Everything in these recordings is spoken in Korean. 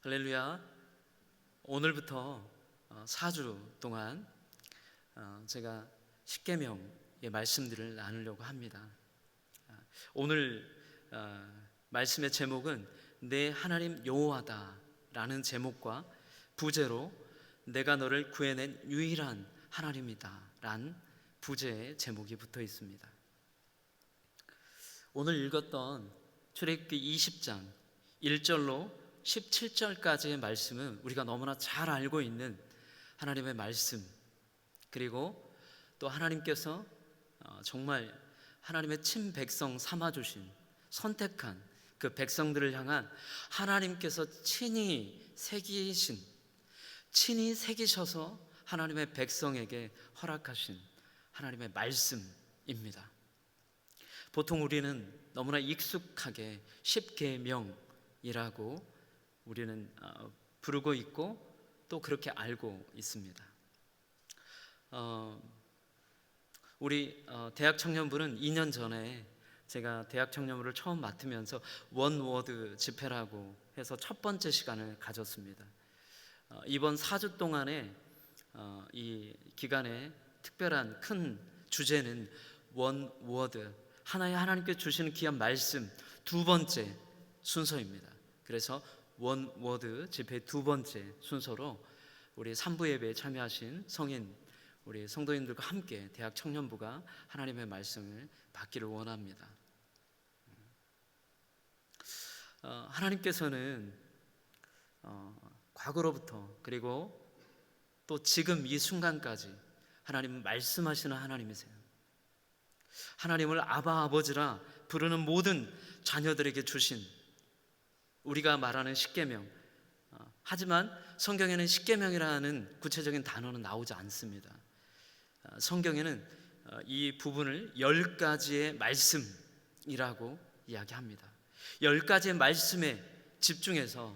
할렐루야. 오늘부터 4주 동안 제가 십계명의 말씀들을 나누려고 합니다. 오늘 말씀의 제목은 내 하나님 여호와다라는 제목과 부제로 내가 너를 구해낸 유일한 하나님이다 란 부제의 제목이 붙어 있습니다. 오늘 읽었던 출애굽기 20장 1절로 17절까지의 말씀은 우리가 너무나 잘 알고 있는 하나님의 말씀, 그리고 또 하나님께서 정말 하나님의 친백성 삼아주신 선택한 그 백성들을 향한 하나님께서 친히 새기셔서 하나님의 백성에게 허락하신 하나님의 말씀입니다. 보통 우리는 너무나 익숙하게 십계명이라고 우리는 부르고 있고 또 그렇게 알고 있습니다. 우리 대학 청년부는 2년 전에 제가 대학 청년부를 처음 맡으면서 원워드 집회라고 해서 첫 번째 시간을 가졌습니다. 이번 4주 동안에 이 기간의 특별한 큰 주제는 원워드, 하나님께 주시는 귀한 말씀 두 번째 순서입니다. 그래서 원워드 집회 두 번째 순서로 우리 3부 예배에 참여하신 성인 우리 성도님들과 함께 대학 청년부가 하나님의 말씀을 받기를 원합니다. 하나님께서는 과거로부터 그리고 또 지금 이 순간까지 하나님은 말씀하시는 하나님이세요. 하나님을 아바 아버지라 부르는 모든 자녀들에게 주신 우리가 말하는 십계명, 하지만 성경에는 십계명이라는 구체적인 단어는 나오지 않습니다. 성경에는 이 부분을 10가지의 말씀이라고 이야기합니다. 10가지의 말씀에 집중해서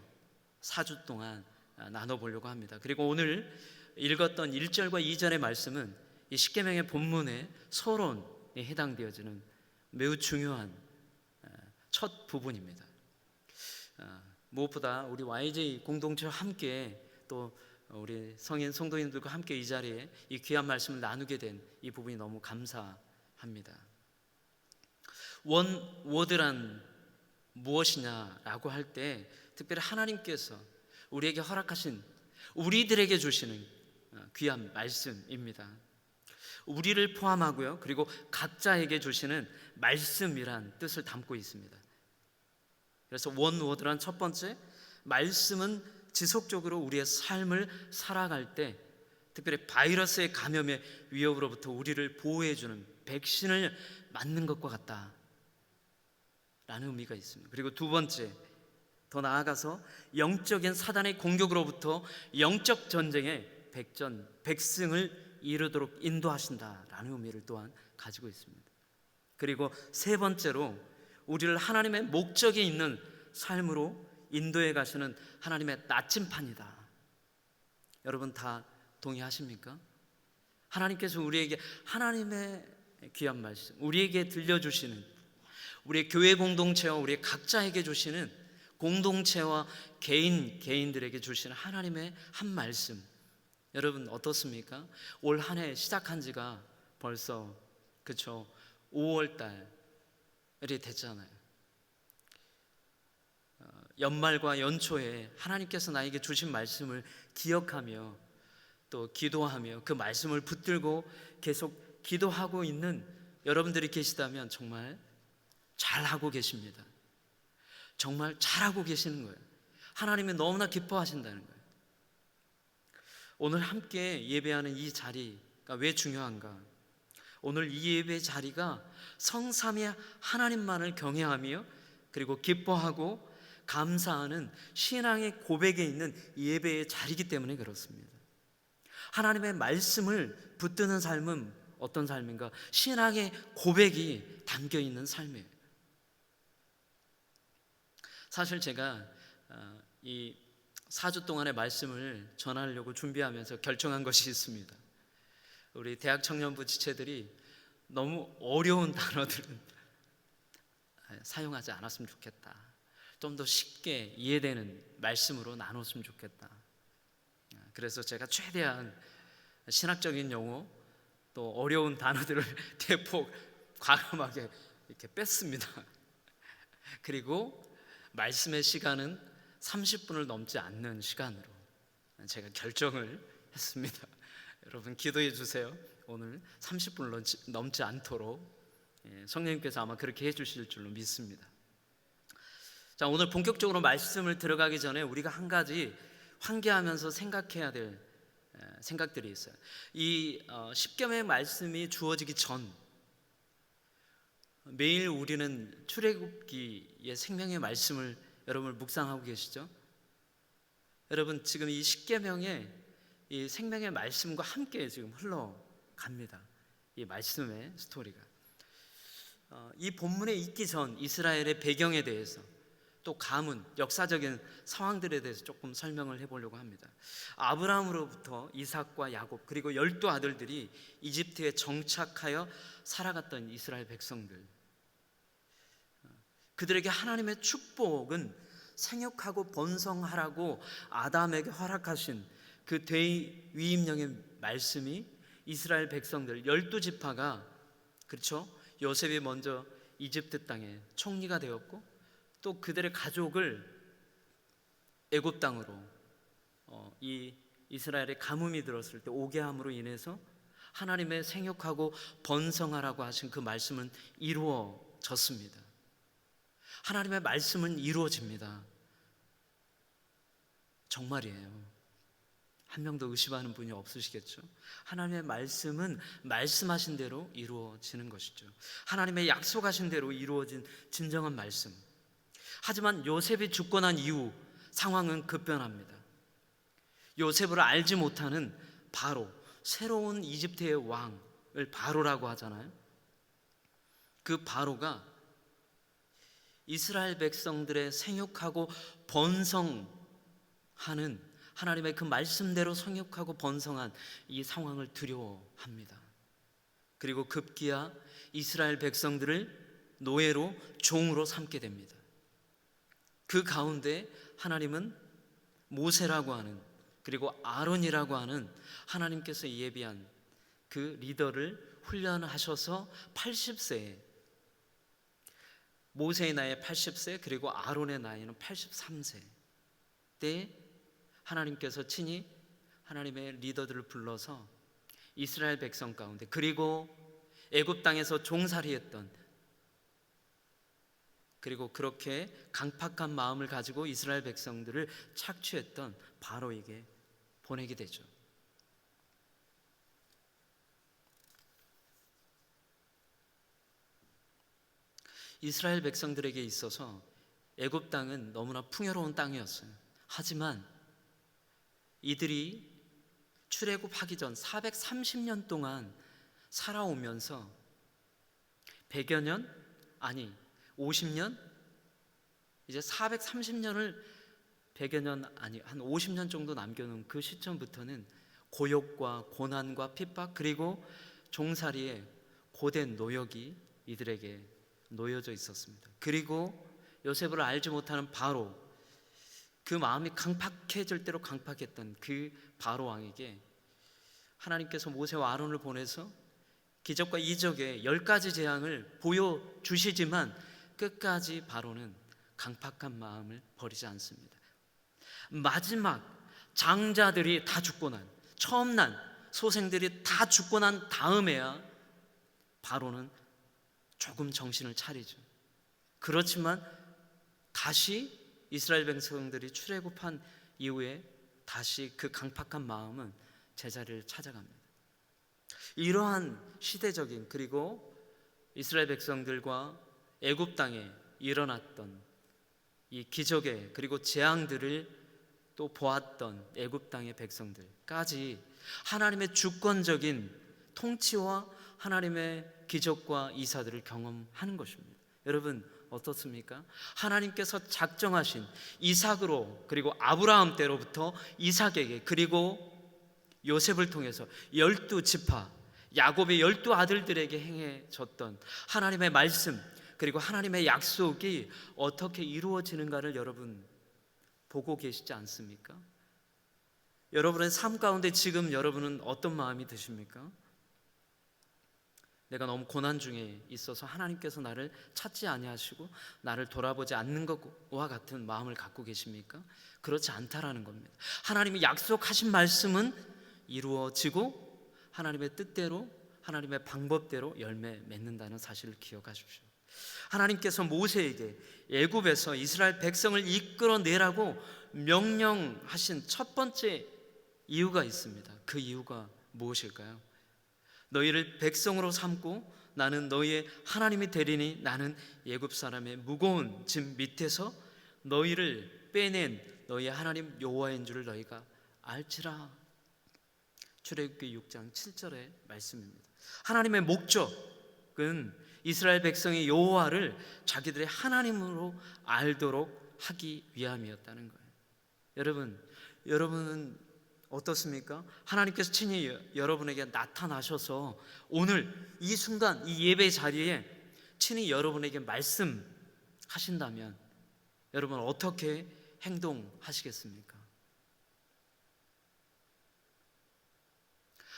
4주 동안 나눠보려고 합니다. 그리고 오늘 읽었던 1절과 2절의 말씀은 이 십계명의 본문의 서론에 해당되어지는 매우 중요한 첫 부분입니다. 무엇보다 우리 YJ 공동체와 함께 또 우리 성인 성도님들과 함께 이 자리에 이 귀한 말씀을 나누게 된 이 부분이 너무 감사합니다. 원워드란 무엇이냐라고 할 때 특별히 하나님께서 우리에게 허락하신 우리들에게 주시는 귀한 말씀입니다. 우리를 포함하고요, 그리고 각자에게 주시는 말씀이란 뜻을 담고 있습니다. 그래서 원워드란 첫 번째, 말씀은 지속적으로 우리의 삶을 살아갈 때 특별히 바이러스의 감염의 위협으로부터 우리를 보호해주는 백신을 맞는 것과 같다 라는 의미가 있습니다. 그리고 두 번째, 더 나아가서 영적인 사단의 공격으로부터 영적 전쟁의 백승을 이루도록 인도하신다라는 의미를 또한 가지고 있습니다. 그리고 세 번째로 우리를 하나님의 목적이 있는 삶으로 인도해 가시는 하나님의 나침판이다. 여러분 다 동의하십니까? 하나님께서 우리에게 하나님의 귀한 말씀, 우리에게 들려주시는, 우리의 교회 공동체와 우리 각자에게 주시는, 공동체와 개인들에게 주시는 하나님의 한 말씀, 여러분 어떻습니까? 올 한 해 시작한 지가 벌써 5월 달이 됐잖아요. 연말과 연초에 하나님께서 나에게 주신 말씀을 기억하며 또 기도하며 그 말씀을 붙들고 계속 기도하고 있는 여러분들이 계시다면 정말 잘하고 계십니다. 정말 잘하고 계시는 거예요. 하나님이 너무나 기뻐하신다는 거예요. 오늘 함께 예배하는 이 자리가 왜 중요한가? 오늘 이 예배의 자리가 성삼위 하나님만을 경외하며 그리고 기뻐하고 감사하는 신앙의 고백에 있는 예배의 자리이기 때문에 그렇습니다. 하나님의 말씀을 붙드는 삶은 어떤 삶인가? 신앙의 고백이 담겨있는 삶이에요. 사실 제가 이 4주 동안의 말씀을 전하려고 준비하면서 결정한 것이 있습니다. 우리 대학 청년부 지체들이 너무 어려운 단어들은 사용하지 않았으면 좋겠다. 좀 더 쉽게 이해되는 말씀으로 나눴으면 좋겠다. 그래서 제가 최대한 신학적인 용어 또 어려운 단어들을 대폭 과감하게 이렇게 뺐습니다. 그리고 말씀의 시간은 30분을 넘지 않는 시간으로 제가 결정을 했습니다. 여러분 기도해 주세요. 오늘 30분을 넘지 않도록 성령님께서 아마 그렇게 해주실 줄로 믿습니다. 자, 오늘 본격적으로 말씀을 들어가기 전에 우리가 한 가지 환기하면서 생각해야 될 생각들이 있어요. 이 십계명의 말씀이 주어지기 전 매일 우리는 출애굽기의 생명의 말씀을 여러분 묵상하고 계시죠? 여러분 지금 이 십계명의 이 생명의 말씀과 함께 지금 흘러갑니다. 이 말씀의 스토리가 이 본문에 있기 전 이스라엘의 배경에 대해서 또 가문, 역사적인 상황들에 대해서 조금 설명을 해보려고 합니다. 아브라함으로부터 이삭과 야곱 그리고 12 아들들이 이집트에 정착하여 살아갔던 이스라엘 백성들, 그들에게 하나님의 축복은 생육하고 번성하라고 아담에게 허락하신 그 대위임령의 말씀이 이스라엘 백성들 12지파가, 그렇죠? 요셉이 먼저 이집트 땅에 총리가 되었고 또 그들의 가족을 애굽 땅으로 이 이스라엘의 가뭄이 들었을 때 오게 함으로 인해서 하나님의 생육하고 번성하라고 하신 그 말씀은 이루어졌습니다. 하나님의 말씀은 이루어집니다. 정말이에요. 한 명도 의심하는 분이 없으시겠죠? 하나님의 말씀은 말씀하신 대로 이루어지는 것이죠. 하나님의 약속하신 대로 이루어진 진정한 말씀. 하지만 요셉이 죽고 난 이후 상황은 급변합니다. 요셉을 알지 못하는 바로, 새로운 이집트의 왕을 바로라고 하잖아요. 그 바로가 이스라엘 백성들의 생육하고 번성하는, 하나님의 그 말씀대로 생육하고 번성한 이 상황을 두려워합니다. 그리고 급기야 이스라엘 백성들을 노예로, 종으로 삼게 됩니다. 그 가운데 하나님은 모세라고 하는, 그리고 아론이라고 하는 하나님께서 예비한 그 리더를 훈련하셔서 80세에, 모세의 나이 80세 그리고 아론의 나이는 83세 때 하나님께서 친히 하나님의 리더들을 불러서 이스라엘 백성 가운데, 그리고 애굽 땅에서 종살이했던, 그리고 그렇게 강팍한 마음을 가지고 이스라엘 백성들을 착취했던 바로에게 보내게 되죠. 이스라엘 백성들에게 있어서 애굽 땅은 너무나 풍요로운 땅이었어요. 하지만 이들이 출애굽하기 전 430년 동안 살아오면서 100여 년, 아니 50년, 이제 430년을 100여 년, 아니 한 50년 정도 남겨놓은 그 시점부터는 고욕과 고난과 핍박, 그리고 종살이의 고된 노역이 이들에게 놓여져 있었습니다. 그리고 요셉을 알지 못하는 바로, 그 마음이 강팍해질 대로 강팍했던 그 바로 왕에게 하나님께서 모세와 아론을 보내서 기적과 이적의 10가지 재앙을 보여주시지만 끝까지 바로는 강팍한 마음을 버리지 않습니다. 마지막 장자들이 다 죽고 난, 처음 난 소생들이 다 죽고 난 다음에야 바로는 조금 정신을 차리죠. 그렇지만 다시 이스라엘 백성들이 출애굽한 이후에 다시 그 강팍한 마음은 제자리를 찾아갑니다. 이러한 시대적인, 그리고 이스라엘 백성들과 애굽 땅에 일어났던 이 기적의, 그리고 재앙들을 또 보았던 애굽 땅의 백성들까지 하나님의 주권적인 통치와 하나님의 기적과 이사들을 경험하는 것입니다. 여러분 어떻습니까? 하나님께서 작정하신 이삭으로, 그리고 아브라함 때로부터 이삭에게, 그리고 요셉을 통해서 12지파 야곱의 12 아들들에게 행해졌던 하나님의 말씀, 그리고 하나님의 약속이 어떻게 이루어지는가를 여러분 보고 계시지 않습니까? 여러분의 삶 가운데 지금 여러분은 어떤 마음이 드십니까? 내가 너무 고난 중에 있어서 하나님께서 나를 찾지 아니하시고 나를 돌아보지 않는 것과 같은 마음을 갖고 계십니까? 그렇지 않다라는 겁니다. 하나님이 약속하신 말씀은 이루어지고 하나님의 뜻대로, 하나님의 방법대로 열매 맺는다는 사실을 기억하십시오. 하나님께서 모세에게 애굽에서 이스라엘 백성을 이끌어내라고 명령하신 첫 번째 이유가 있습니다. 그 이유가 무엇일까요? 너희를 백성으로 삼고 나는 너희의 하나님이 되리니 나는 애굽 사람의 무거운 짐 밑에서 너희를 빼낸 너희의 하나님 여호와인 줄을 너희가 알지라. 출애굽기 6장 7절의 말씀입니다. 하나님의 목적은 이스라엘 백성이 여호와를 자기들의 하나님으로 알도록 하기 위함이었다는 거예요. 여러분은 어떻습니까? 하나님께서 친히 여러분에게 나타나셔서 오늘 이 순간 이 예배 자리에 친히 여러분에게 말씀하신다면 여러분 어떻게 행동하시겠습니까?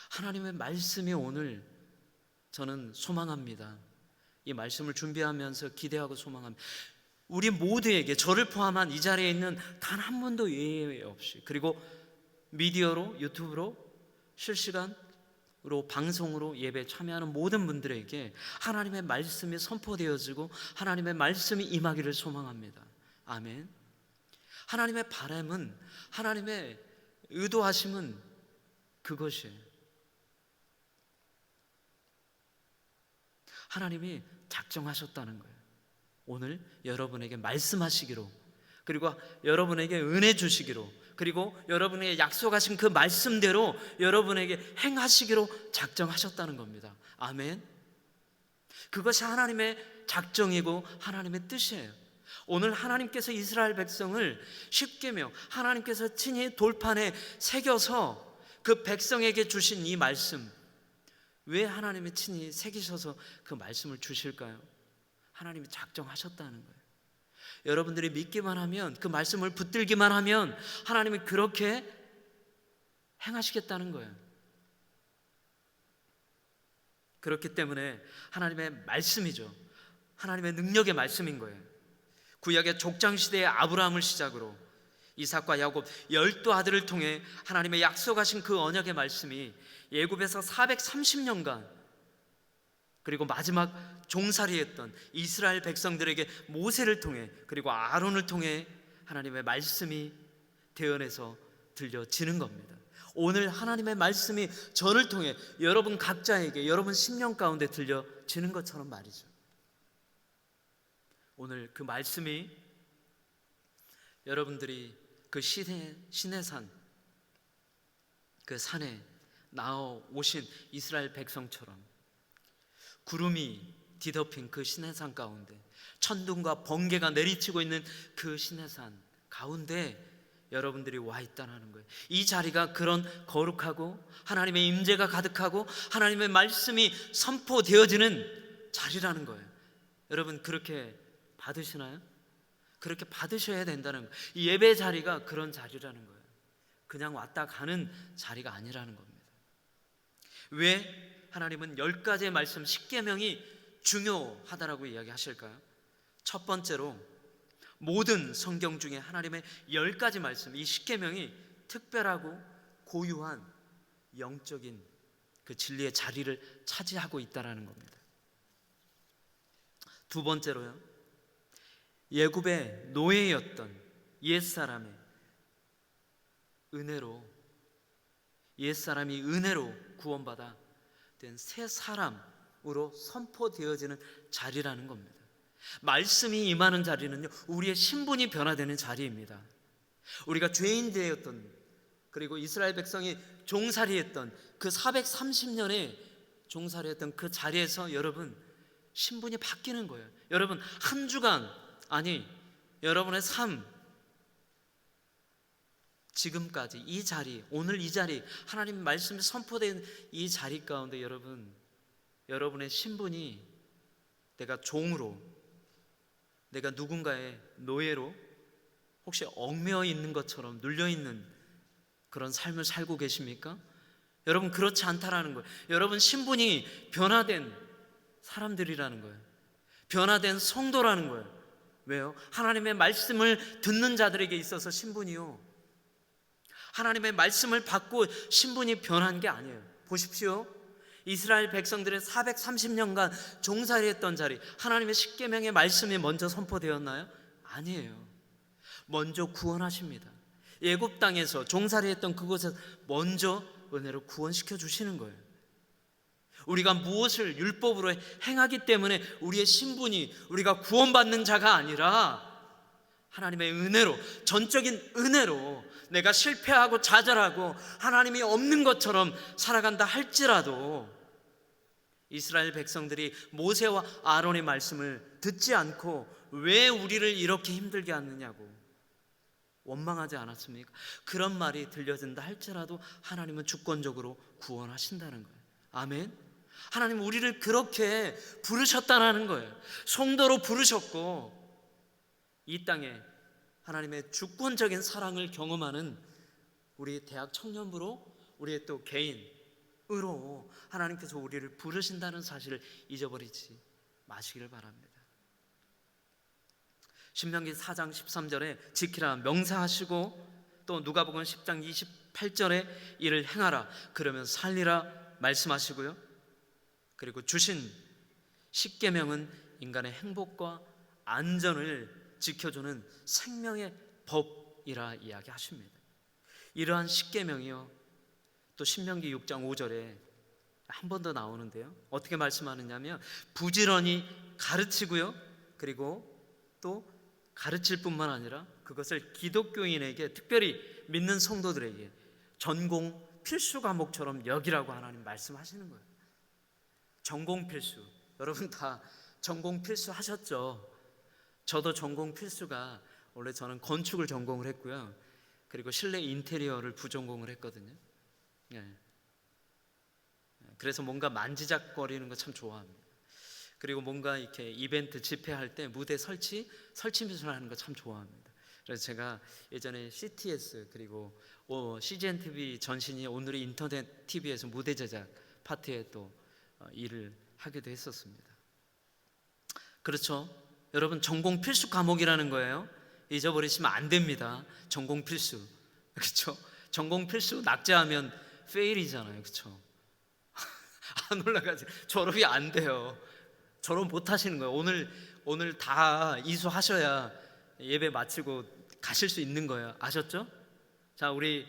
하나님의 말씀이 오늘 저는 소망합니다. 이 말씀을 준비하면서 기대하고 소망합니다. 우리 모두에게, 저를 포함한 이 자리에 있는 단 한 분도 예외 없이, 그리고 미디어로, 유튜브로, 실시간으로, 방송으로 예배에 참여하는 모든 분들에게 하나님의 말씀이 선포되어지고 하나님의 말씀이 임하기를 소망합니다. 아멘. 하나님의 바람은, 하나님의 의도하심은 그것이에요. 하나님이 작정하셨다는 거예요. 오늘 여러분에게 말씀하시기로, 그리고 여러분에게 은혜 주시기로, 그리고 여러분에게 약속하신 그 말씀대로 여러분에게 행하시기로 작정하셨다는 겁니다. 아멘. 그것이 하나님의 작정이고 하나님의 뜻이에요. 오늘 하나님께서 이스라엘 백성을 십계명, 하나님께서 친히 돌판에 새겨서 그 백성에게 주신 이 말씀, 왜 하나님이 친히 새기셔서 그 말씀을 주실까요? 하나님이 작정하셨다는 거예요. 여러분들이 믿기만 하면, 그 말씀을 붙들기만 하면 하나님이 그렇게 행하시겠다는 거예요. 그렇기 때문에 하나님의 말씀이죠. 하나님의 능력의 말씀인 거예요. 구약의 족장시대의 아브라함을 시작으로 이삭과 야곱 12 아들을 통해 하나님의 약속하신 그 언약의 말씀이 애굽에서 430년간, 그리고 마지막 종살이했던 이스라엘 백성들에게 모세를 통해, 그리고 아론을 통해 하나님의 말씀이 대언해서 들려지는 겁니다. 오늘 하나님의 말씀이 저를 통해 여러분 각자에게 여러분 심령 가운데 들려지는 것처럼 말이죠. 오늘 그 말씀이 여러분들이 그 시내산, 그 산에 나오신 이스라엘 백성처럼 구름이 뒤덮인 그 시내산 가운데, 천둥과 번개가 내리치고 있는 그 시내산 가운데 여러분들이 와 있다는 거예요. 이 자리가 그런 거룩하고 하나님의 임재가 가득하고 하나님의 말씀이 선포되어지는 자리라는 거예요. 여러분 그렇게 받으시나요? 그렇게 받으셔야 된다는 거예요. 이 예배 자리가 그런 자리라는 거예요. 그냥 왔다 가는 자리가 아니라는 겁니다. 왜 하나님은 10가지의 말씀, 십계명이 중요하다라고 이야기하실까요? 첫 번째로 모든 성경 중에 하나님의 10가지 말씀, 이 십계명이 특별하고 고유한 영적인 그 진리의 자리를 차지하고 있다는 겁니다. 두 번째로요, 애굽의 노예였던 옛사람의 옛사람이 은혜로 구원받아 된 새 사람으로 선포되어지는 자리라는 겁니다. 말씀이 임하는 자리는요, 우리의 신분이 변화되는 자리입니다. 우리가 죄인 되었던, 그리고 이스라엘 백성이 종살이했던 그 430년의 종살이했던 그 자리에서 여러분 신분이 바뀌는 거예요. 여러분 한 주간, 아니 여러분의 삶, 지금까지 이 자리, 오늘 이 자리, 하나님 말씀이 선포된 이 자리 가운데 여러분의 신분이 내가 종으로, 내가 누군가의 노예로 혹시 얽매여 있는 것처럼 눌려 있는 그런 삶을 살고 계십니까? 여러분, 그렇지 않다라는 거예요. 여러분, 신분이 변화된 사람들이라는 거예요. 변화된 성도라는 거예요. 왜요? 하나님의 말씀을 듣는 자들에게 있어서 신분이요, 하나님의 말씀을 받고 신분이 변한 게 아니에요. 보십시오. 이스라엘 백성들의 430년간 종살이했던 자리, 하나님의 십계명의 말씀이 먼저 선포되었나요? 아니에요. 먼저 구원하십니다. 애굽 땅에서 종살이했던 그곳에서 먼저 은혜로 구원시켜 주시는 거예요. 우리가 무엇을 율법으로 행하기 때문에 우리의 신분이 우리가 구원받는 자가 아니라 하나님의 은혜로, 전적인 은혜로 내가 실패하고 좌절하고 하나님이 없는 것처럼 살아간다 할지라도 이스라엘 백성들이 모세와 아론의 말씀을 듣지 않고 왜 우리를 이렇게 힘들게 하느냐고 원망하지 않았습니까? 그런 말이 들려진다 할지라도 하나님은 주권적으로 구원하신다는 거예요. 아멘. 하나님 우리를 그렇게 부르셨다는 거예요. 성도로 부르셨고 이 땅에 하나님의 주권적인 사랑을 경험하는 우리 대학 청년부로, 우리의 또 개인으로 하나님께서 우리를 부르신다는 사실을 잊어버리지 마시기를 바랍니다. 신명기 4장 13절에 지키라 명사하시고 또 누가복음 10장 28절에 이를 행하라 그러면 살리라 말씀하시고요. 그리고 주신 십계명은 인간의 행복과 안전을 지켜주는 생명의 법이라 이야기하십니다. 이러한 십계명이요, 또 신명기 6장 5절에 한 번 더 나오는데요, 어떻게 말씀하느냐면 부지런히 가르치고요, 그리고 또 가르칠 뿐만 아니라 그것을 기독교인에게, 특별히 믿는 성도들에게 전공 필수 과목처럼 여기라고 하나님 말씀하시는 거예요. 전공 필수, 여러분 다 전공 필수 하셨죠? 저도 전공 필수가, 원래 저는 건축을 전공을 했고요, 그리고 실내 인테리어를 부전공을 했거든요. 그래서 뭔가 만지작거리는 거 참 좋아합니다. 그리고 뭔가 이렇게 이벤트 집회할 때 무대 설치 미술을 하는 거 참 좋아합니다. 그래서 제가 예전에 CTS 그리고 CGN-TV 전신이 오늘의 인터넷 TV에서 무대 제작 파트에 또 일을 하기도 했었습니다. 그렇죠? 여러분, 전공 필수 과목이라는 거예요. 잊어버리시면 안 됩니다. 전공 필수, 그렇죠? 전공 필수 낙제하면 페일이잖아요, 그렇죠? 안 올라가지, 졸업이 안 돼요. 졸업 못 하시는 거예요. 오늘 다 이수하셔야 예배 마치고 가실 수 있는 거예요. 아셨죠? 자, 우리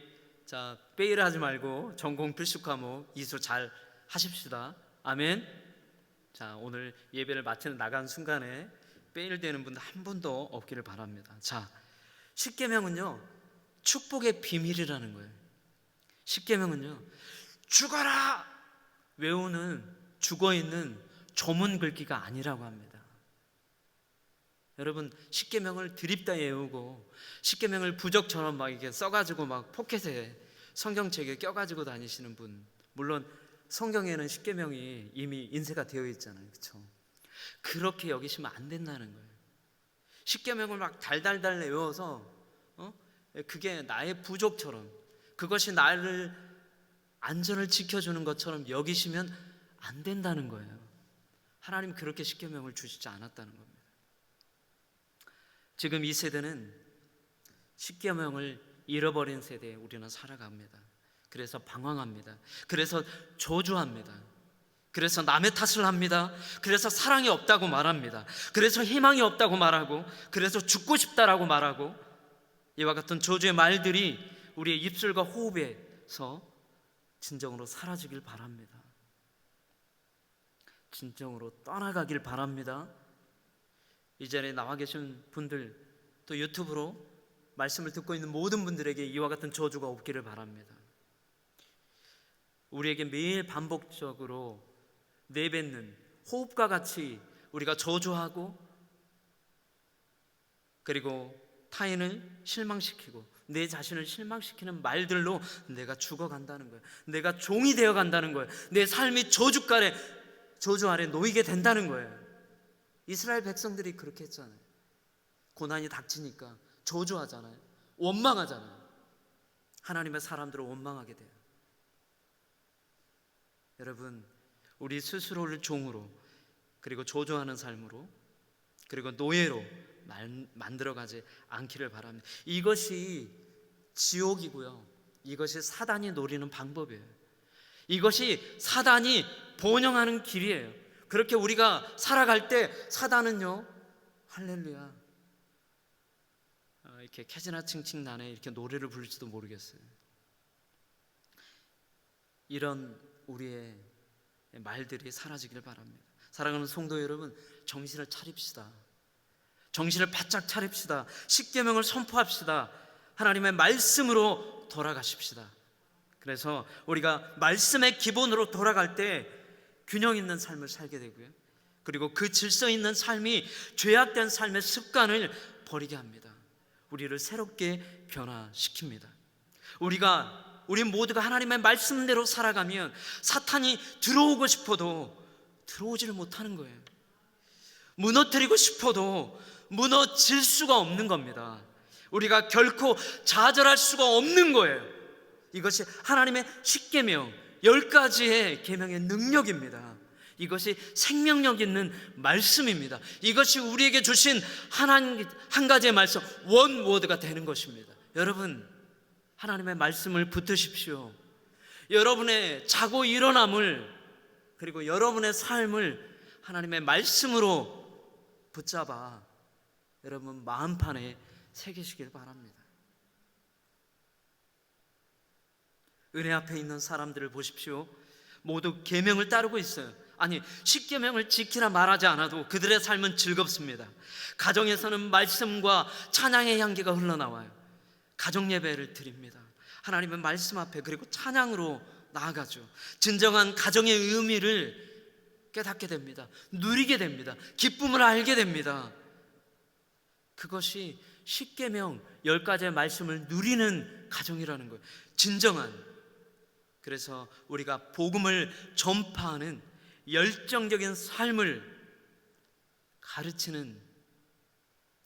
페일하지 말고 전공 필수 과목 이수 잘 하십시다. 아멘. 자, 오늘 예배를 마치는 나간 순간에 페일되는 분들 한 분도 없기를 바랍니다. 자, 십계명은요 축복의 비밀이라는 거예요. 십계명은요 죽어라 외우는, 죽어있는 조문 글귀가 아니라고 합니다. 여러분, 십계명을 드립다 외우고 십계명을 부적처럼 막 이렇게 써가지고 막 포켓에 성경책에 껴가지고 다니시는 분, 물론 성경에는 십계명이 이미 인쇄가 되어 있잖아요, 그렇죠? 그렇게 여기시면 안 된다는 거예요. 십계명을 막 달달달 외워서 그게 나의 부족처럼, 그것이 나를 안전을 지켜주는 것처럼 여기시면 안 된다는 거예요. 하나님 그렇게 십계명을 주시지 않았다는 겁니다. 지금 이 세대는 십계명을 잃어버린 세대에 우리는 살아갑니다. 그래서 방황합니다. 그래서 저주합니다. 그래서 남의 탓을 합니다. 그래서 사랑이 없다고 말합니다. 그래서 희망이 없다고 말하고, 그래서 죽고 싶다라고 말하고, 이와 같은 저주의 말들이 우리의 입술과 호흡에서 진정으로 사라지길 바랍니다. 진정으로 떠나가길 바랍니다. 이 자리에 나와 계신 분들, 또 유튜브로 말씀을 듣고 있는 모든 분들에게 이와 같은 저주가 없기를 바랍니다. 우리에게 매일 반복적으로 내뱉는 호흡과 같이 우리가 저주하고, 그리고 타인을 실망시키고 내 자신을 실망시키는 말들로 내가 죽어간다는 거예요. 내가 종이 되어간다는 거예요. 내 삶이 저주 아래 놓이게 된다는 거예요. 이스라엘 백성들이 그렇게 했잖아요. 고난이 닥치니까 저주하잖아요. 원망하잖아요. 하나님의 사람들을 원망하게 돼요. 여러분, 우리 스스로를 종으로, 그리고 저주하는 삶으로, 그리고 노예로 만들어가지 않기를 바랍니다. 이것이 지옥이고요, 이것이 사단이 노리는 방법이에요. 이것이 사단이 번영하는 길이에요. 그렇게 우리가 살아갈 때 사단은요, 할렐루야, 이렇게 캐지나 칭칭 나네, 이렇게 노래를 부를지도 모르겠어요. 이런 우리의 말들이 사라지길 바랍니다. 사랑하는 성도 여러분, 정신을 차립시다. 정신을 바짝 차립시다. 십계명을 선포합시다. 하나님의 말씀으로 돌아가십시다. 그래서 우리가 말씀의 기본으로 돌아갈 때 균형 있는 삶을 살게 되고요, 그리고 그 질서 있는 삶이 죄악된 삶의 습관을 버리게 합니다. 우리를 새롭게 변화시킵니다. 우리 모두가 하나님의 말씀대로 살아가면 사탄이 들어오고 싶어도 들어오지를 못하는 거예요. 무너뜨리고 싶어도 무너질 수가 없는 겁니다. 우리가 결코 좌절할 수가 없는 거예요. 이것이 하나님의 십계명, 10가지의 계명의 능력입니다. 이것이 생명력 있는 말씀입니다. 이것이 우리에게 주신 한 가지의 말씀, 원워드가 되는 것입니다. 여러분, 하나님의 말씀을 붙드십시오. 여러분의 자고 일어남을, 그리고 여러분의 삶을 하나님의 말씀으로 붙잡아 여러분 마음판에 새기시길 바랍니다. 은혜 앞에 있는 사람들을 보십시오. 모두 계명을 따르고 있어요. 아니, 십계명을 지키라 말하지 않아도 그들의 삶은 즐겁습니다. 가정에서는 말씀과 찬양의 향기가 흘러나와요. 가정 예배를 드립니다. 하나님의 말씀 앞에, 그리고 찬양으로 나아가죠. 진정한 가정의 의미를 깨닫게 됩니다. 누리게 됩니다. 기쁨을 알게 됩니다. 그것이 십계명 10가지의 말씀을 누리는 가정이라는 거예요. 진정한. 그래서 우리가 복음을 전파하는 열정적인 삶을 가르치는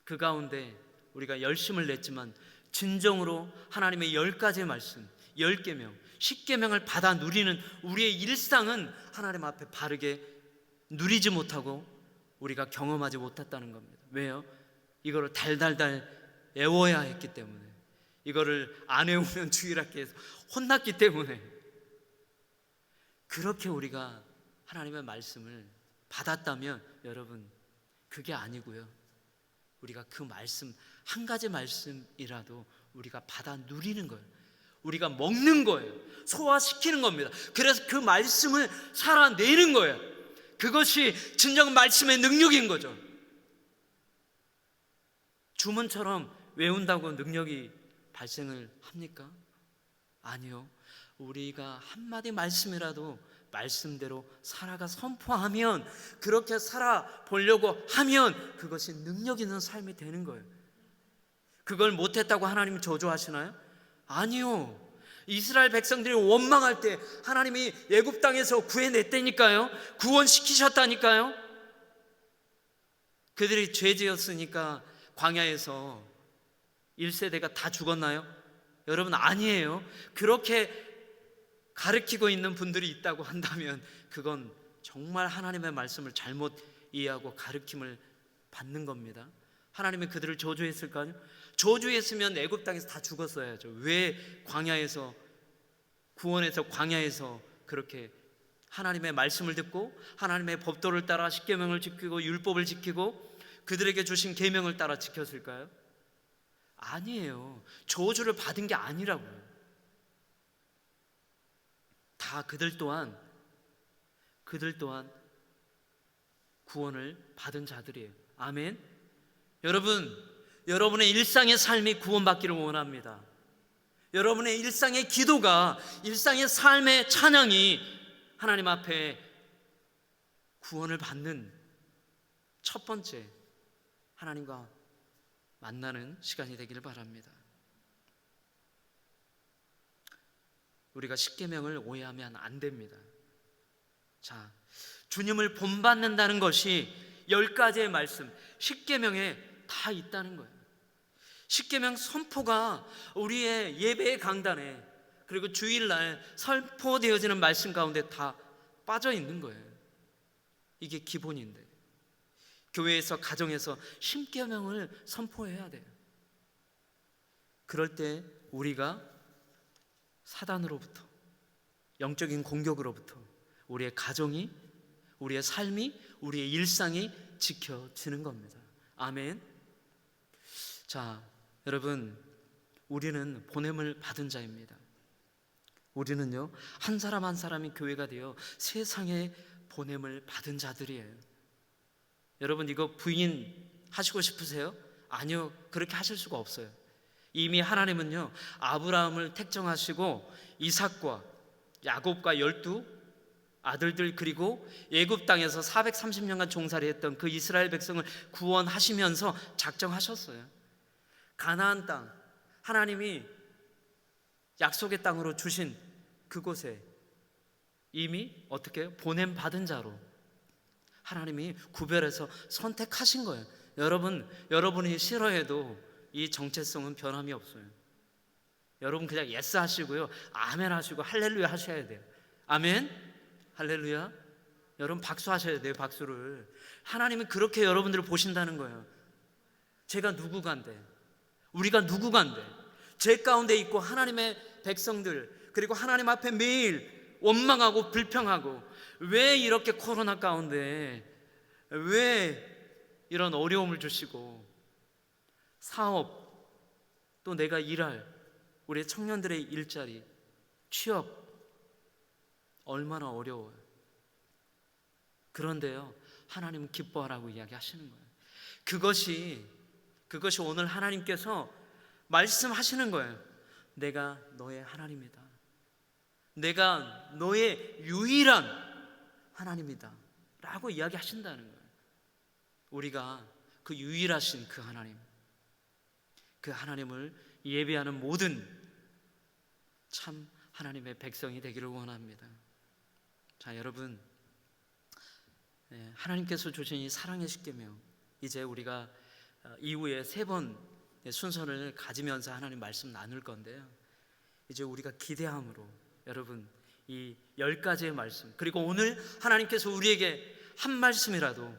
그 가운데 우리가 열심을 냈지만 진정으로 하나님의 10가지의 말씀, 10계명, 십계명을 받아 누리는 우리의 일상은 하나님 앞에 바르게 누리지 못하고 우리가 경험하지 못했다는 겁니다. 왜요? 이거를 달달달 애워야 했기 때문에, 이거를 안 애우면 주일학교에서 혼났기 때문에. 그렇게 우리가 하나님의 말씀을 받았다면 여러분, 그게 아니고요, 우리가 그 말씀, 한 가지 말씀이라도 우리가 받아 누리는 거예요. 우리가 먹는 거예요. 소화시키는 겁니다. 그래서 그 말씀을 살아내는 거예요. 그것이 진정 말씀의 능력인 거죠. 주문처럼 외운다고 능력이 발생을 합니까? 아니요. 우리가 한마디 말씀이라도 말씀대로 살아가 선포하면, 그렇게 살아보려고 하면 그것이 능력 있는 삶이 되는 거예요. 그걸 못했다고 하나님이 저주하시나요? 아니요. 이스라엘 백성들이 원망할 때 하나님이 애굽 땅에서 구해냈다니까요. 구원시키셨다니까요. 그들이 죄지었으니까 광야에서 1세대가 다 죽었나요? 여러분, 아니에요. 그렇게 가르치고 있는 분들이 있다고 한다면 그건 정말 하나님의 말씀을 잘못 이해하고 가르침을 받는 겁니다. 하나님이 그들을 저주했을까요? 저주했으면 애굽 땅에서 다 죽었어야죠. 왜 광야에서, 구원해서 광야에서 그렇게 하나님의 말씀을 듣고 하나님의 법도를 따라 십계명을 지키고 율법을 지키고 그들에게 주신 계명을 따라 지켰을까요? 아니에요. 저주를 받은 게 아니라고요. 다 그들 또한 구원을 받은 자들이에요. 아멘. 여러분, 여러분의 일상의 삶이 구원받기를 원합니다. 여러분의 일상의 기도가, 일상의 삶의 찬양이 하나님 앞에 구원을 받는 첫 번째 하나님과 만나는 시간이 되기를 바랍니다. 우리가 십계명을 오해하면 안 됩니다. 자, 주님을 본받는다는 것이 10가지의 말씀, 십계명의 다 있다는 거예요. 십계명 선포가 우리의 예배의 강단에, 그리고 주일날 선포되어지는 말씀 가운데 다 빠져 있는 거예요. 이게 기본인데, 교회에서, 가정에서 십계명을 선포해야 돼요. 그럴 때 우리가 사단으로부터, 영적인 공격으로부터 우리의 가정이, 우리의 삶이, 우리의 일상이 지켜지는 겁니다. 아멘. 자, 여러분, 우리는 보냄을 받은 자입니다. 우리는요, 한 사람 한 사람이 교회가 되어 세상에 보냄을 받은 자들이에요. 여러분, 이거 부인하시고 싶으세요? 아니요, 그렇게 하실 수가 없어요. 이미 하나님은요, 아브라함을 택정하시고 이삭과 야곱과 12 아들들, 그리고 애굽 땅에서 430년간 종살이 했던 그 이스라엘 백성을 구원하시면서 작정하셨어요. 가나안 땅, 하나님이 약속의 땅으로 주신 그곳에 이미 어떻게 해요? 보냄 받은 자로 하나님이 구별해서 선택하신 거예요. 여러분이 싫어해도 이 정체성은 변함이 없어요. 여러분 그냥 예스 하시고요, 아멘 하시고 할렐루야 하셔야 돼요. 아멘, 할렐루야. 여러분 박수 하셔야 돼요, 박수를. 하나님은 그렇게 여러분들을 보신다는 거예요. 제가 누구간데, 우리가 누구간데, 제 가운데 있고 하나님의 백성들, 그리고 하나님 앞에 매일 원망하고 불평하고, 왜 이렇게 코로나 가운데 왜 이런 어려움을 주시고, 사업, 또 내가 일할, 우리 청년들의 일자리, 취업 얼마나 어려워요. 그런데요, 하나님은 기뻐하라고 이야기하시는 거예요. 그것이 오늘 하나님께서 말씀하시는 거예요. 내가 너의 하나님이다. 내가 너의 유일한 하나님이다 라고 이야기하신다는 거예요. 우리가 그 유일하신 그 하나님을 예배하는 모든 참 하나님의 백성이 되기를 원합니다. 자, 여러분, 하나님께서 주신 이 사랑의 십계명, 이제 우리가 이후에 3번 순서를 가지면서 하나님 말씀 나눌 건데요, 이제 우리가 기대함으로 여러분 이 10가지의 말씀, 그리고 오늘 하나님께서 우리에게 한 말씀이라도,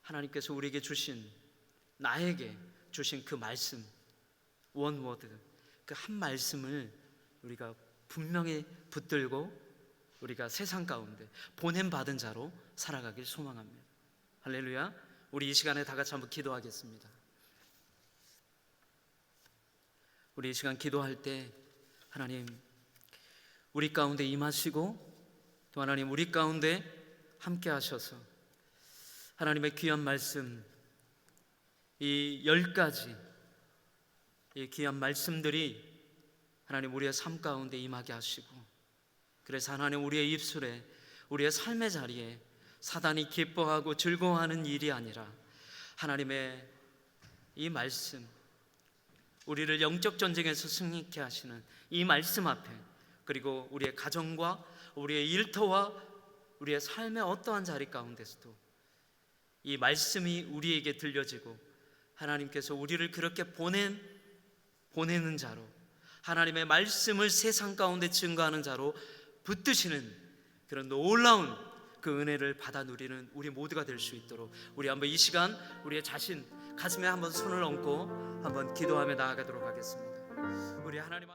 하나님께서 우리에게 주신, 나에게 주신 그 말씀, 원워드, 그 한 말씀을 우리가 분명히 붙들고 우리가 세상 가운데 보냄 받은 자로 살아가길 소망합니다. 할렐루야. 우리 이 시간에 다 같이 한번 기도하겠습니다. 우리 이 시간 기도할 때 하나님 우리 가운데 임하시고, 또 하나님 우리 가운데 함께 하셔서 하나님의 귀한 말씀, 이 10가지 이 귀한 말씀들이 하나님 우리의 삶 가운데 임하게 하시고, 그래서 하나님 우리의 입술에, 우리의 삶의 자리에 사단이 기뻐하고 즐거워하는 일이 아니라 하나님의 이 말씀, 우리를 영적 전쟁에서 승리케 하시는 이 말씀 앞에, 그리고 우리의 가정과 우리의 일터와 우리의 삶의 어떠한 자리 가운데서도 이 말씀이 우리에게 들려지고, 하나님께서 우리를 그렇게 보내는 자로, 하나님의 말씀을 세상 가운데 증거하는 자로 붙드시는 그런 놀라운 그 은혜를 받아 누리는 우리 모두가 될 수 있도록, 우리 한번 이 시간 우리의 자신 가슴에 한번 손을 얹고 한번 기도하며 나아가도록 하겠습니다. 우리 하나님